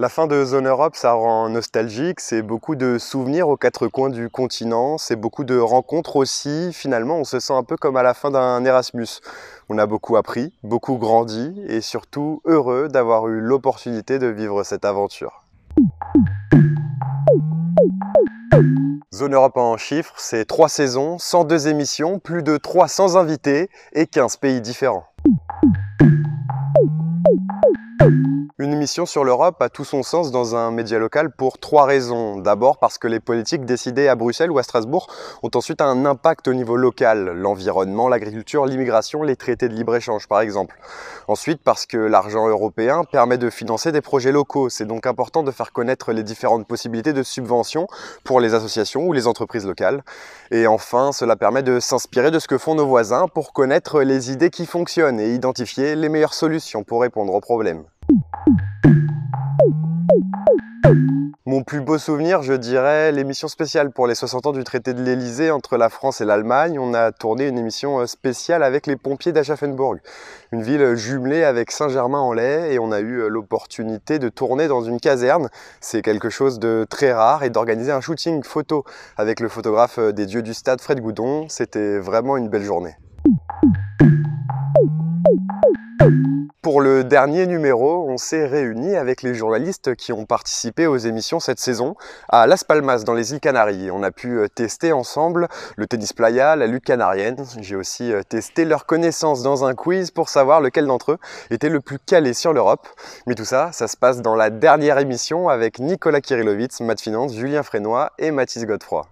La fin de Zone Europe, ça rend nostalgique, c'est beaucoup de souvenirs aux quatre coins du continent, c'est beaucoup de rencontres aussi. Finalement, on se sent un peu comme à la fin d'un Erasmus. On a beaucoup appris, beaucoup grandi et surtout heureux d'avoir eu l'opportunité de vivre cette aventure. Zone Europe en chiffres, c'est 3 saisons, 102 émissions, plus de 300 invités et 15 pays différents. Une émission sur l'Europe a tout son sens dans un média local pour 3 raisons. D'abord parce que les politiques décidées à Bruxelles ou à Strasbourg ont ensuite un impact au niveau local, l'environnement, l'agriculture, l'immigration, les traités de libre-échange par exemple. Ensuite parce que l'argent européen permet de financer des projets locaux, c'est donc important de faire connaître les différentes possibilités de subventions pour les associations ou les entreprises locales. Et enfin, cela permet de s'inspirer de ce que font nos voisins pour connaître les idées qui fonctionnent et identifier les meilleures solutions pour répondre aux problèmes. Mon plus beau souvenir, je dirais, l'émission spéciale pour les 60 ans du traité de l'Elysée entre la France et l'Allemagne. On a tourné une émission spéciale avec les pompiers d'Aschaffenburg, une ville jumelée avec Saint-Germain-en-Laye, et on a eu l'opportunité de tourner dans une caserne. C'est quelque chose de très rare, et d'organiser un shooting photo avec le photographe des dieux du stade, Fred Goudon. C'était vraiment une belle journée. Pour le dernier numéro, on s'est réunis avec les journalistes qui ont participé aux émissions cette saison à Las Palmas dans les îles Canaries. On a pu tester ensemble le tennis playa, la lutte canarienne. J'ai aussi testé leurs connaissances dans un quiz pour savoir lequel d'entre eux était le plus calé sur l'Europe. Mais tout ça, ça se passe dans la dernière émission avec Nicolas Kirillovitz, Matt Finance, Julien Frénois et Mathis Godefroy.